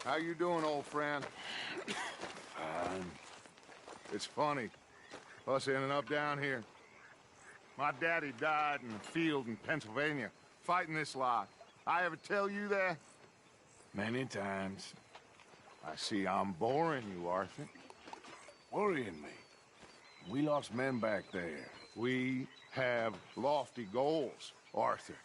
How you doing, old friend? It's funny, us ending up down here. My daddy died in the field in Pennsylvania, fighting this lot. I ever tell you that? Many times. I see I'm boring you, Arthur. Worrying me. We lost men back there. We have lofty goals, Arthur.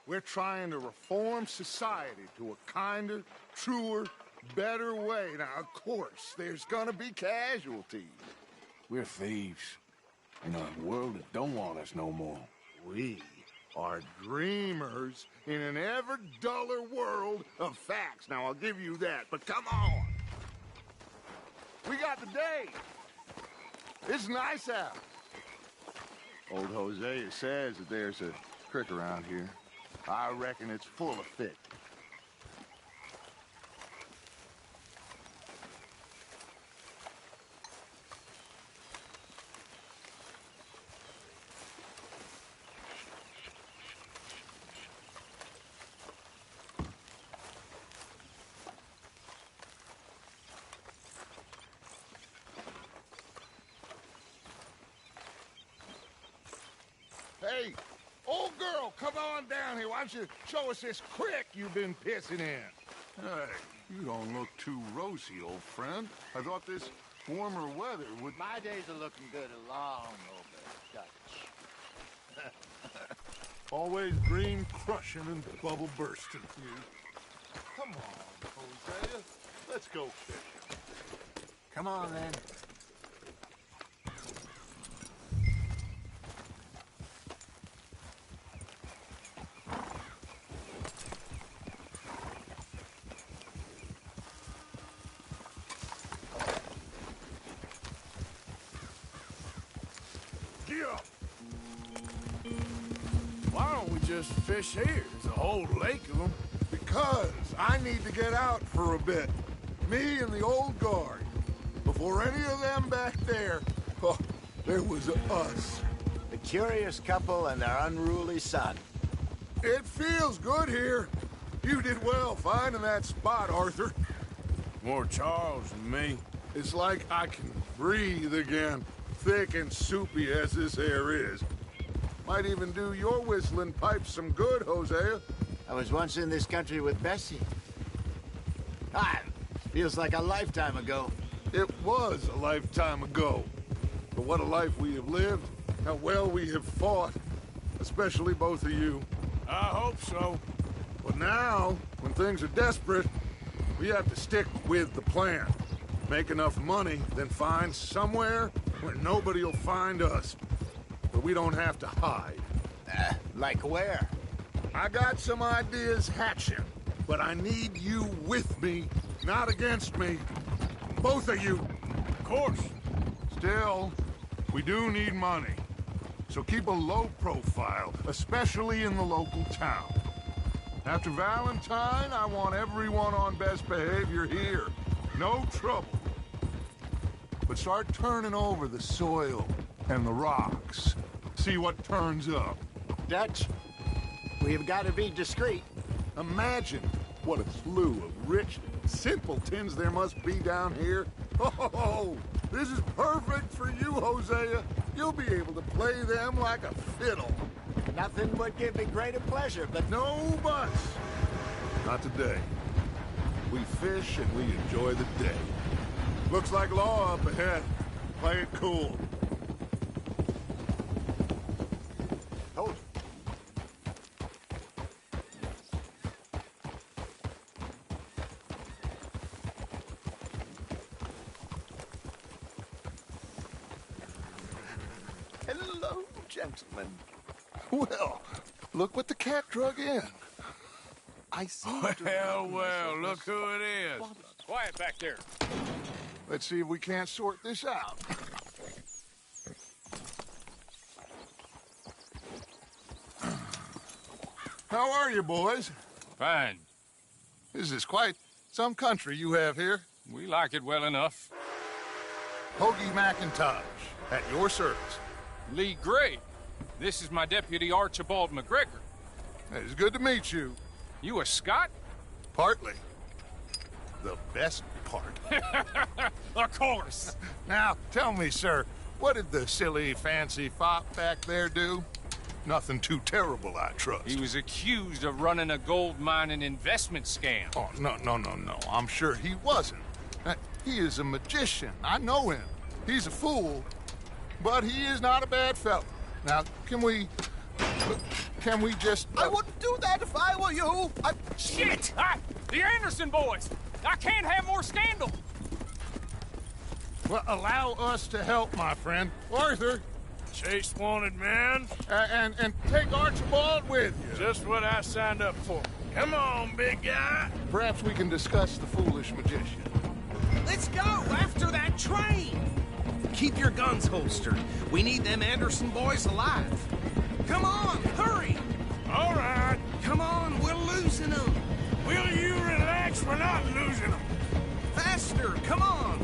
We're trying to reform society to a kinder, truer, better way. Now, of course, there's gonna be casualties. We're thieves. In a world that don't want us no more. We are dreamers in an ever duller world of facts. Now, I'll give you that, but come on. We got the day. It's nice out. Old Hosea says that there's a creek around here. I reckon it's full of fish. Hey, old girl, come on down here. Why don't you show us this creek you've been pissing in? Hey, you don't look too rosy, old friend. I thought this warmer weather would... My days are looking good along over Dutch. Always green crushing and bubble bursting. Come on, Hosea. Let's go fishing. Come on, then. Why don't we just fish here? There's a whole lake of them. Because I need to get out for a bit. Me and the old guard. Before any of them back there, oh, there was us. The curious couple and their unruly son. It feels good here. You did well finding that spot, Arthur. More Charles than me. It's like I can breathe again, thick and soupy as this air is. Might even do your whistling pipes some good, Hosea. I was once in this country with Bessie. Ah, feels like a lifetime ago. It was a lifetime ago. But what a life we have lived. How well we have fought. Especially both of you. I hope so. But now, when things are desperate, we have to stick with the plan. Make enough money, then find somewhere where nobody will find us. But we don't have to hide. Like where? I got some ideas hatching, but I need you with me, not against me. Both of you. Of course. Still, we do need money. So keep a low profile, especially in the local town. After Valentine, I want everyone on best behavior here. No trouble. But start turning over the soil and the rocks. See what turns up. Dutch, we've got to be discreet. Imagine what a slew of rich simpletons there must be down here. Oh, this is perfect for you, Hosea. You'll be able to play them like a fiddle. Nothing would give me greater pleasure, but... No buts. Not today. We fish and we enjoy the day. Looks like law up ahead. Play it cool. Hold. Hello, gentlemen. Well, look what the cat drug in. I see. Well, look who it is. Quiet back there. Let's see if we can't sort this out. How are you, boys? Fine. This is quite some country you have here. We like it well enough. Hoagie McIntosh, at your service. Lee Gray. This is my deputy Archibald McGregor. It's good to meet you. You a Scot? Partly. the best part. Of course. Now, tell me, sir, what did the silly, fancy fop back there do? Nothing too terrible, I trust. He was accused of running a gold mining investment scam. Oh, no. I'm sure he wasn't. He is a magician. I know him. He's a fool, but he is not a bad fellow. Now, can we just... I wouldn't do that if I were you. Shit! The Anderson boys! I can't have more scandal! Well, allow us to help, my friend. Arthur, Chase wanted man. and take Archibald with you. Just what I signed up for. Come on, big guy. Perhaps we can discuss the foolish magician. Let's go after that train! Keep your guns holstered. We need them Anderson boys alive. Come on, hurry! All right. Come on, we're losing them. Will you relax? We're not losing them. Faster, come on.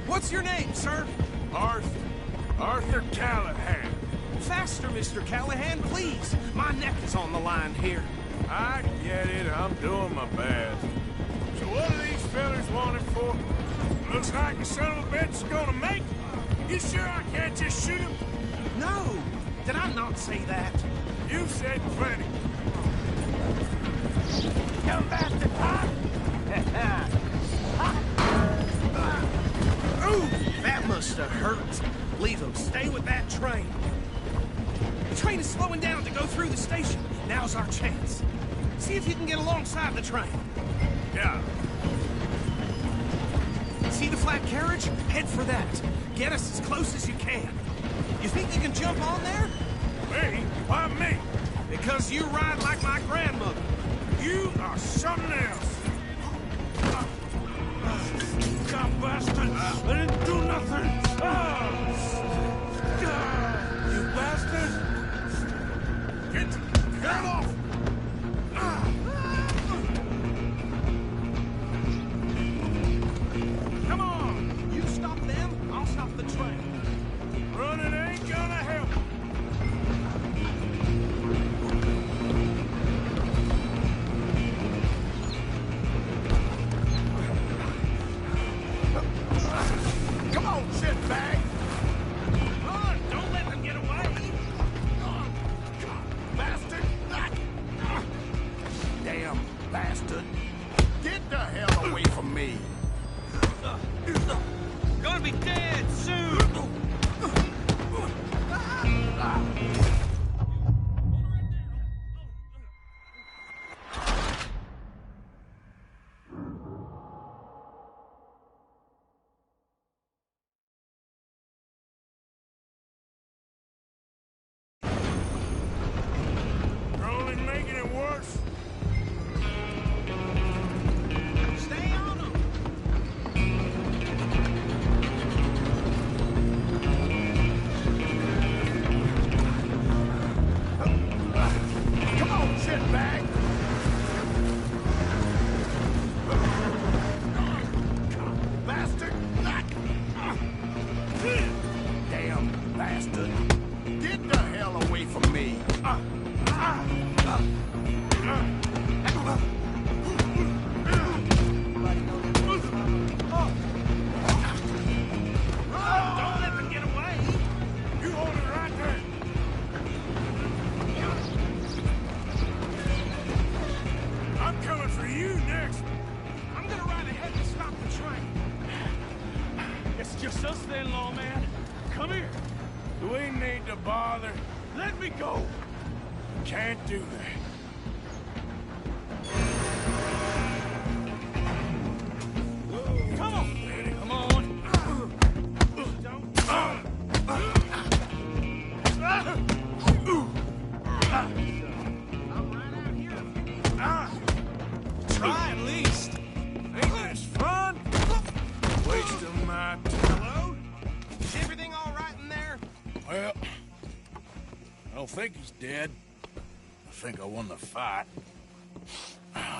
What's your name, sir? Arthur Callahan. Faster, Mr. Callahan, please. My neck is on the line here. I get it. I'm doing my best. So what are these fellas wanted for? Looks like the son of a bitch is gonna make it. You sure I can't just shoot him? No, did I not say that? You've said plenty. Come back to top. Ooh, that must have hurt. Leave them. Stay with that train. The train is slowing down to go through the station. Now's our chance. See if you can get alongside the train. Yeah. See the flat carriage? Head for that. Get us as close as you can. You think you can jump on there? Me? Why me? Because you ride like my grandmother. You are something else. God bastard! I didn't do nothing! You bastard! Get off! Come on! You stop them, I'll stop the train. Running ain't gonna help. Come on, shitbag! Run! Don't let them get away! Bastard! Damn bastard! Get the hell away from me! Gonna be dead soon! You're only making it worse. Stay on them! Come on, shitbag! Bastard! Damn bastard! Get the hell away from me! Don't let them get away! You hold it right there. I'm coming for you next. I'm gonna ride ahead and stop the train. It's just us then, lawman. Come here. Do we need to bother? Let me go. Can't do that. Come on! Come on. I'll ride out here. Try at least. Ain't this fun? Wasting my time. Hello? Is everything all right in there? Well, I don't think he's dead. I think I won the fight.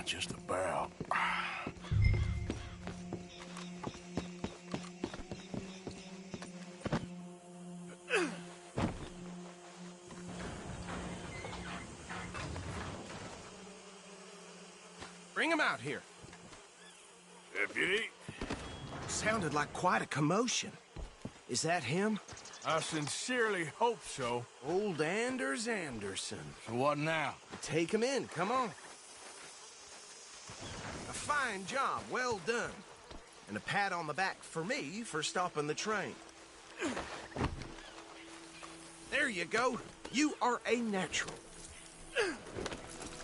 Just about. Bring him out here. Deputy. Sounded like quite a commotion. Is that him? I sincerely hope so. Old Anders Anderson. So what now? Take him in, come on. A fine job, well done. And a pat on the back for me for stopping the train. There you go. You are a natural.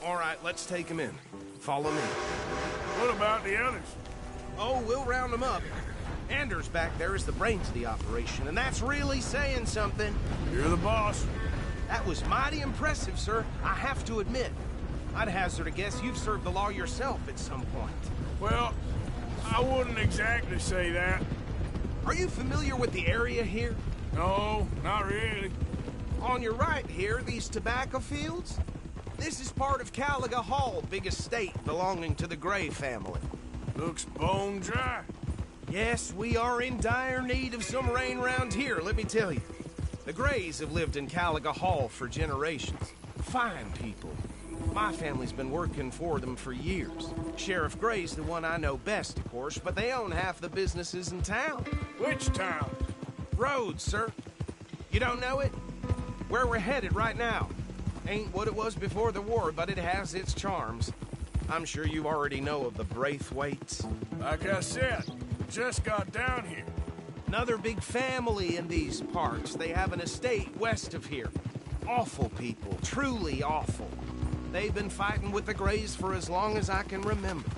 All right, let's take him in. Follow me. What about the others? Oh, we'll round them up. Anders back there is the brains of the operation, and that's really saying something. You're the boss. That was mighty impressive, sir. I have to admit. I'd hazard a guess you've served the law yourself at some point. Well, I wouldn't exactly say that. Are you familiar with the area here? No, not really. On your right here, these tobacco fields? This is part of Caliga Hall, big estate belonging to the Gray family. Looks bone dry. Yes, we are in dire need of some rain round here, let me tell you. The Grays have lived in Caliga Hall for generations. Fine people. My family's been working for them for years. Sheriff Gray's the one I know best, of course, but they own half the businesses in town. Which town? Rhodes, sir. You don't know it? Where we're headed right now. Ain't what it was before the war, but it has its charms. I'm sure you already know of the Braithwaites. Like I said, just got down here. Another big family in these parts. They have an estate west of here. Awful people, truly awful. They've been fighting with the Grays for as long as I can remember.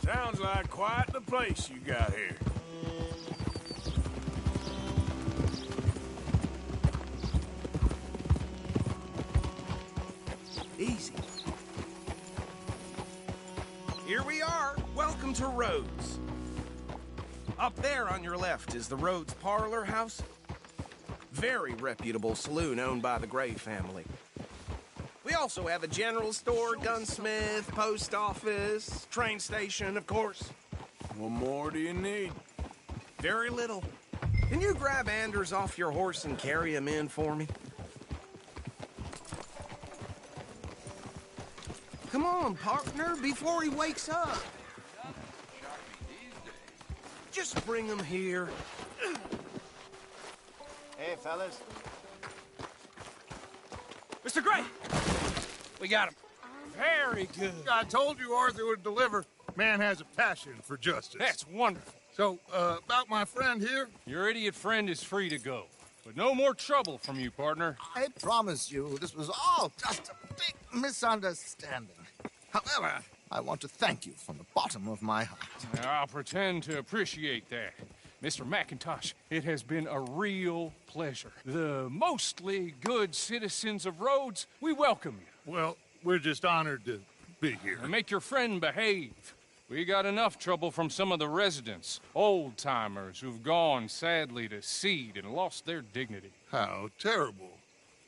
Sounds like quite the place you got here. Easy. Here we are. Welcome to Rhodes. Up there on your left is the Rhodes Parlor House. Very reputable saloon owned by the Gray family. We also have a general store, gunsmith, post office, train station, of course. What more do you need? Very little. Can you grab Anders off your horse and carry him in for me? Come on, partner, before he wakes up. Just bring him here. Hey, fellas. Mr. Gray! We got him. Very good. I told you Arthur would deliver. Man has a passion for justice. That's wonderful. So, about my friend here? Your idiot friend is free to go. But no more trouble from you, partner. I promise you, this was all just a big misunderstanding. However, I want to thank you from the bottom of my heart. I'll pretend to appreciate that. Mr. McIntosh, it has been a real pleasure. The mostly good citizens of Rhodes, we welcome you. Well, we're just honored to be here. And make your friend behave. We got enough trouble from some of the residents, old-timers who've gone, sadly, to seed and lost their dignity. How terrible.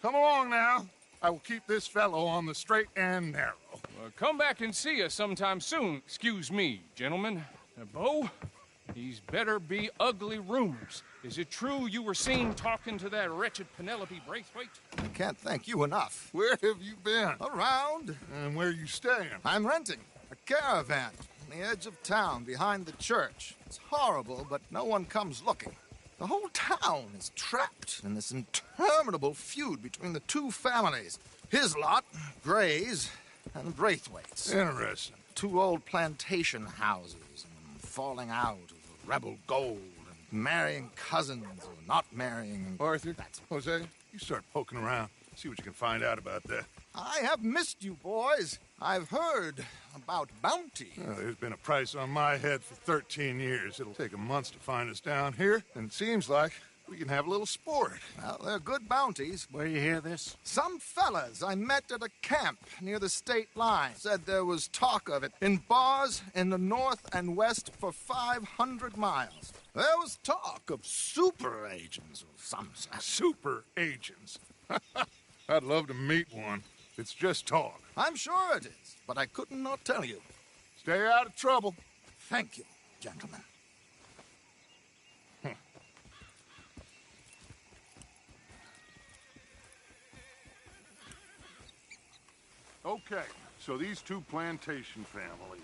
Come along now. I will keep this fellow on the straight and narrow. Come back and see us sometime soon. Excuse me, gentlemen. Bo, these better be ugly rumors. Is it true you were seen talking to that wretched Penelope Braithwaite? I can't thank you enough. Where have you been? Around, And where you staying? I'm renting a caravan on the edge of town behind the church. It's horrible, but no one comes looking. The whole town is trapped in this interminable feud between the two families. His lot, Gray's, and the Braithwaites. Interesting. Two old plantation houses, and falling out of rebel gold, and marrying cousins or not marrying. Arthur, Jose, you start poking around. See what you can find out about that. I have missed you, boys. I've heard about bounty. Well, there's been a price on my head for 13 years. It'll take 'em months to find us down here, and it seems like we can have a little sport. Well, they're good bounties. Where you hear this? Some fellas I met at a camp near the state line said there was talk of it in bars in the north and west for 500 miles. There was talk of super agents of some sort. Super agents. I'd love to meet one. It's just talk. I'm sure it is, but I couldn't not tell you. Stay out of trouble. Thank you, gentlemen. Okay, so these two plantation families.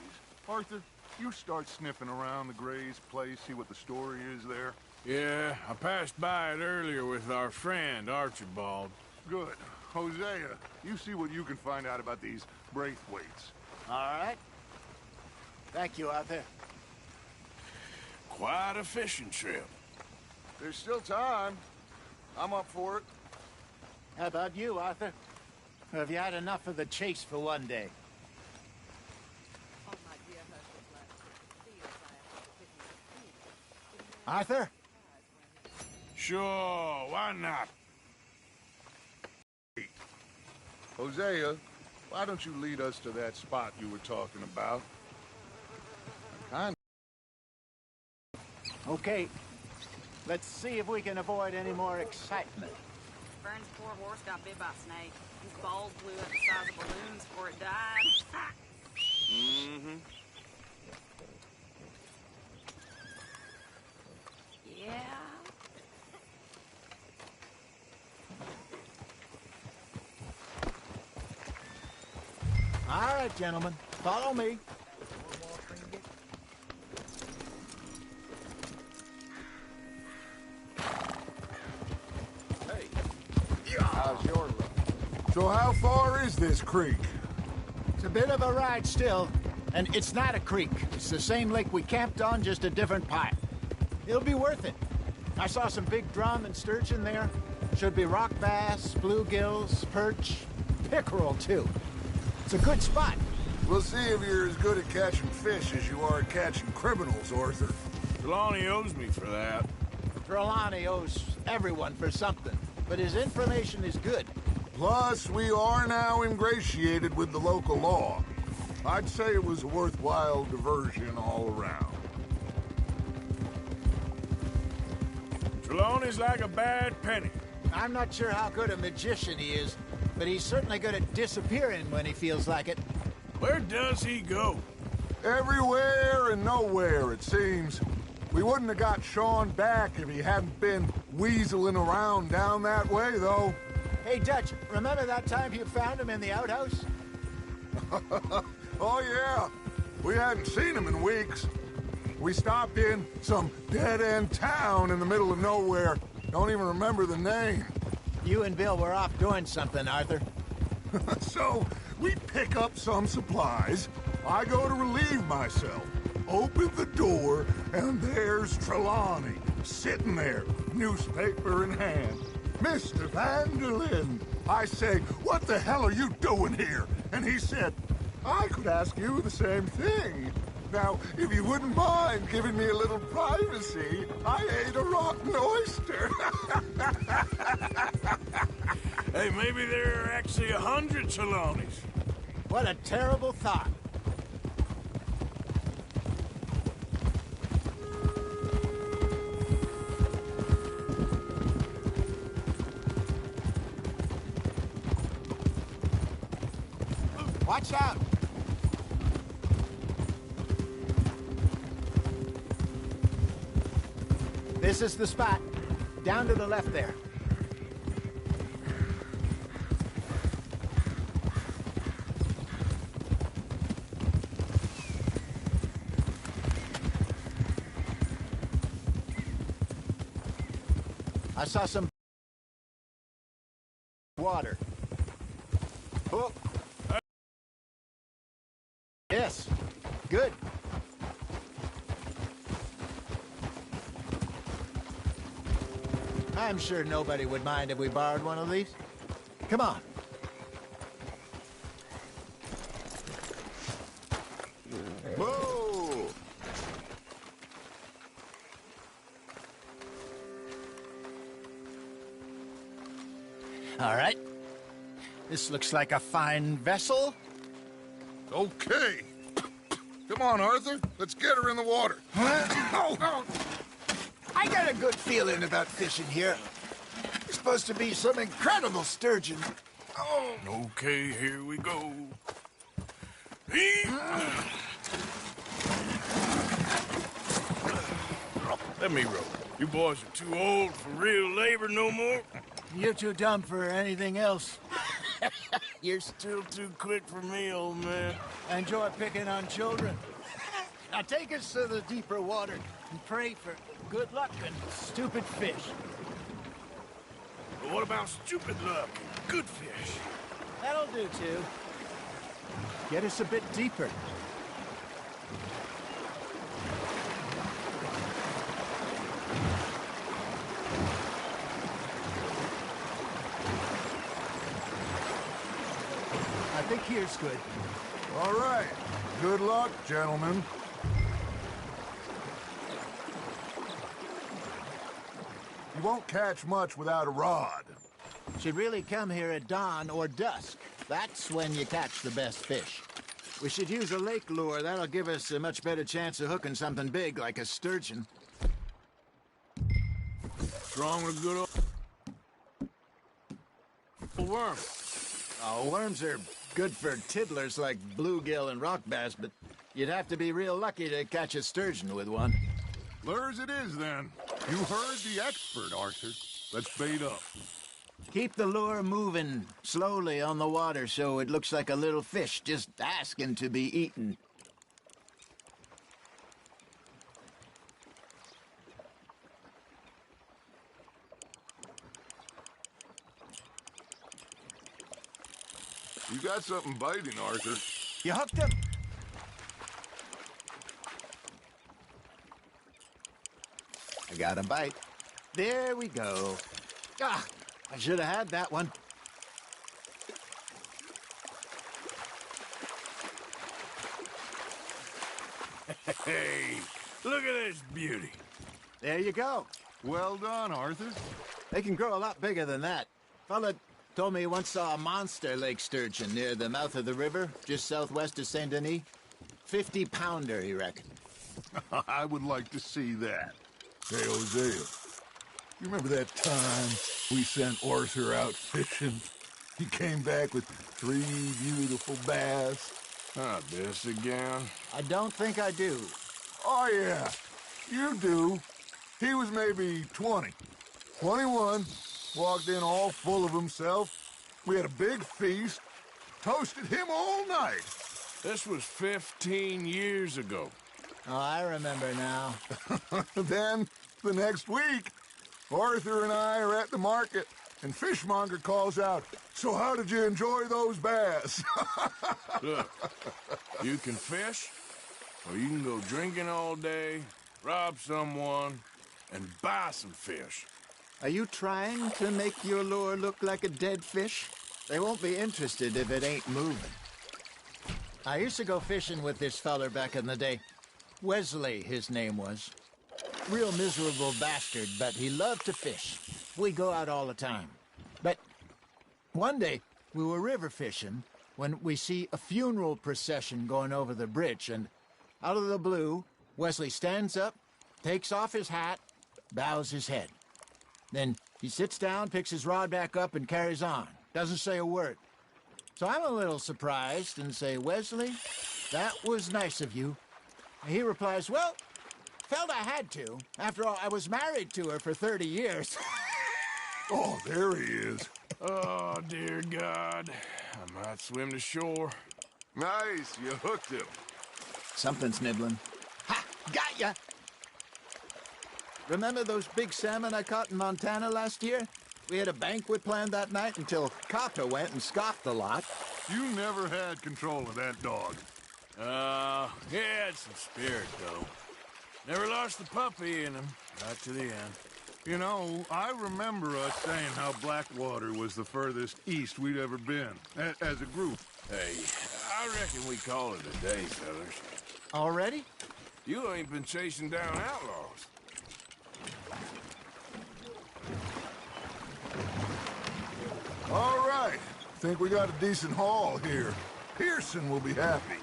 Arthur, you start sniffing around the Gray's place, see what the story is there? Yeah, I passed by it earlier with our friend, Archibald. Good. Hosea, you see what you can find out about these Braithwaites. All right. Thank you, Arthur. Quite a fishing trip. There's still time. I'm up for it. How about you, Arthur? Or have you had enough of the chase for one day? Arthur? Sure, why not? Hosea, why don't you lead us to that spot you were talking about? Okay. Let's see if we can avoid any more excitement. Vern's poor horse got bit by a snake. His balls blew up the size of balloons before it died. Mm-hmm. Yeah. All right, gentlemen. Follow me. How's your luck? So how far is this creek? It's a bit of a ride still, and it's not a creek. It's the same lake we camped on, just a different pipe. It'll be worth it. I saw some big drum and sturgeon there. Should be rock bass, bluegills, perch, pickerel, too. It's a good spot. We'll see if you're as good at catching fish as you are at catching criminals, Arthur. Trelawney owes me for that. Trelawney owes everyone for something, but his information is good. Plus, we are now ingratiated with the local law. I'd say it was a worthwhile diversion all around. Trelawney's like a bad penny. I'm not sure how good a magician he is, but he's certainly good at disappearing when he feels like it. Where does he go? Everywhere and nowhere, it seems. We wouldn't have got Sean back if he hadn't been weaseling around down that way, though. Hey, Dutch, remember that time you found him in the outhouse? Oh, yeah. We hadn't seen him in weeks. We stopped in some dead-end town in the middle of nowhere. Don't even remember the name. You and Bill were off doing something, Arthur. So, we pick up some supplies. I go to relieve myself. Open the door, and there's Trelawney, sitting there, newspaper in hand. Mr. Van der Linde. I say, what the hell are you doing here? And he said, I could ask you the same thing. Now, if you wouldn't mind giving me a little privacy, I ate a rotten oyster. Hey, maybe there are actually 100 Trelawneys. What a terrible thought. Watch out! This is the spot. Down to the left there. I saw some water. Oh. Yes. Good. I'm sure nobody would mind if we borrowed one of these. Come on. Whoa! All right. This looks like a fine vessel. Okay. Come on, Arthur. Let's get her in the water. Oh. I got a good feeling about fishing here. It's supposed to be some incredible sturgeon. Oh. Okay, here we go. Let me row. You boys are too old for real labor no more. You're too dumb for anything else. You're still too quick for me, old man. I enjoy picking on children. Now take us to the deeper water and pray for good luck and stupid fish. But what about stupid luck and good fish? That'll do, too. Get us a bit deeper. I think here's good. All right. Good luck, gentlemen. You won't catch much without a rod. Should really come here at dawn or dusk. That's when you catch the best fish. We should use a lake lure. That'll give us a much better chance of hooking something big like a sturgeon. Strong with a good old worm. Oh, worms are good for tiddlers like bluegill and rock bass, but you'd have to be real lucky to catch a sturgeon with one. Lures it is, then. You heard the expert, Arthur. Let's bait up. Keep the lure moving slowly on the water so it looks like a little fish just asking to be eaten. You got something biting, Arthur. You hooked him? I got a bite. There we go. Ah, I should have had that one. Hey, look at this beauty. There you go. Well done, Arthur. They can grow a lot bigger than that. Fella told me he once saw a monster lake sturgeon near the mouth of the river, just southwest of Saint Denis. 50-pounder, he reckoned. I would like to see that. Hey, Hosea, you remember that time we sent Arthur out fishing? He came back with 3 beautiful bass. Not this again. I don't think I do. Oh, yeah, you do. He was maybe 20, 21, walked in all full of himself. We had a big feast, toasted him all night. This was 15 years ago. Oh, I remember now. Then, the next week, Arthur and I are at the market, and Fishmonger calls out, "So how did you enjoy those bass?" Look, you can fish, or you can go drinking all day, rob someone, and buy some fish. Are you trying to make your lure look like a dead fish? They won't be interested if it ain't moving. I used to go fishing with this feller back in the day. Wesley, his name was. Real miserable bastard, but he loved to fish. We go out all the time. But one day, we were river fishing when we see a funeral procession going over the bridge, and out of the blue, Wesley stands up, takes off his hat, bows his head. Then he sits down, picks his rod back up, and carries on. Doesn't say a word. So I'm a little surprised and say, "Wesley, that was nice of you." And he replies, "Well, felt I had to. After all, I was married to her for 30 years. Oh, there he is. Oh, dear God. I might swim to shore. Nice, you hooked him. Something's nibbling. Ha! Got ya! Remember those big salmon I caught in Montana last year? We had a banquet planned that night until Copper went and scoffed a lot. You never had control of that dog. He had some spirit, though. Never lost the puppy in him, right to the end. You know, I remember us saying how Blackwater was the furthest east we'd ever been, as a group. Hey, I reckon we call it a day, fellas. Already? You ain't been chasing down outlaws. All right. Think we got a decent haul here. Pearson will be happy.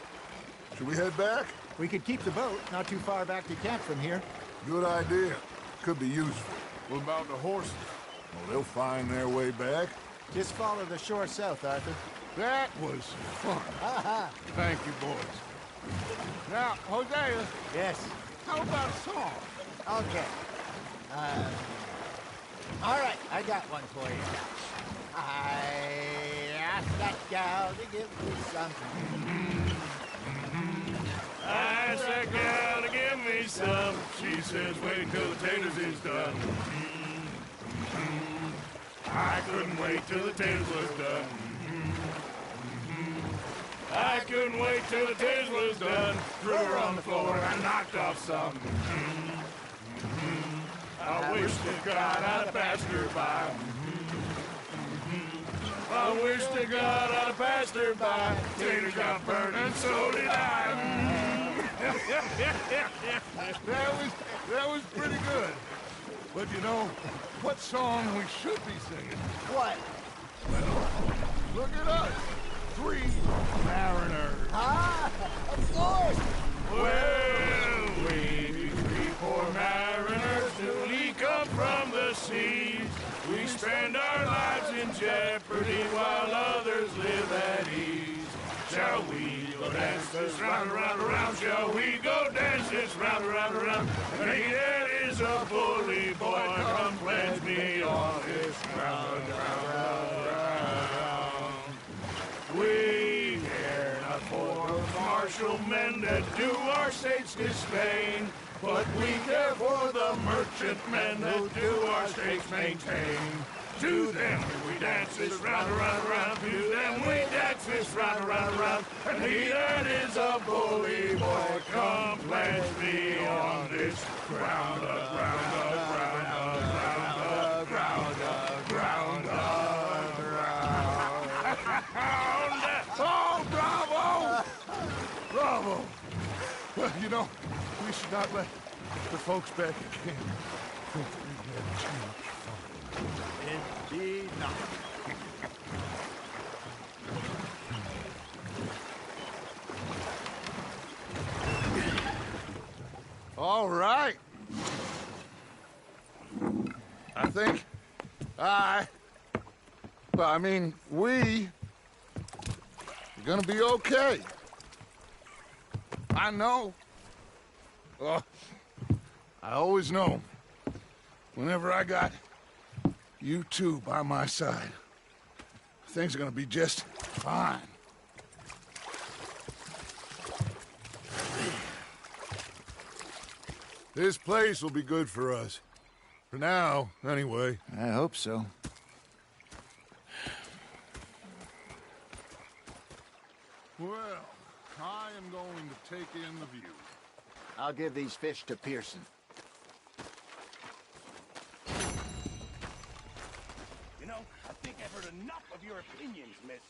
Should we head back? We could keep the boat not too far back to camp from here. Good idea. Could be useful. What about the horses? Well, they'll find their way back. Just follow the shore south, Arthur. That was fun. Thank you, boys. Now, Hosea, Yes. how about a song? Okay. All right, I got one for you. I asked that gal to give me something. I asked that gal to give me some. She says, wait till the taters is done. I couldn't wait till the taters was done. I couldn't wait till the taters was done. Threw her on the floor and I knocked off some. I wish to God I'd have passed her by. I wish to God I'd have passed her by. Taters got burned and so did I. That was pretty good. But you know, what song we should be singing? What? Look at us. 3 mariners. Ah, of course. Well, we be 3 poor mariners newly come from the seas. We spend our lives in jeopardy while others live at ease. Shall we go dance this round, around, around? Shall we go dance this round, around, around? And he that is a bully boy, come pledge me on this round, round, round. We care not for the martial men that do our states disdain, but we care for the merchantmen that do our states maintain. To them we dance this round, around, around. To them we dance this round, around, around. And he that is a bully boy, come pledge me on this ground, ground, ground, ground, ground, ground, ground. Oh, bravo! Bravo! Well, you know, we should not let the folks back at camp think we had too much fun. Indeed not. All right. I think we are gonna be okay. I know. I always know. Whenever I got you two by my side, things are gonna be just fine. This place will be good for us. For now, anyway. I hope so. Well, I am going to take in the view. I'll give these fish to Pearson. You know, I think I've heard enough of your opinions, miss.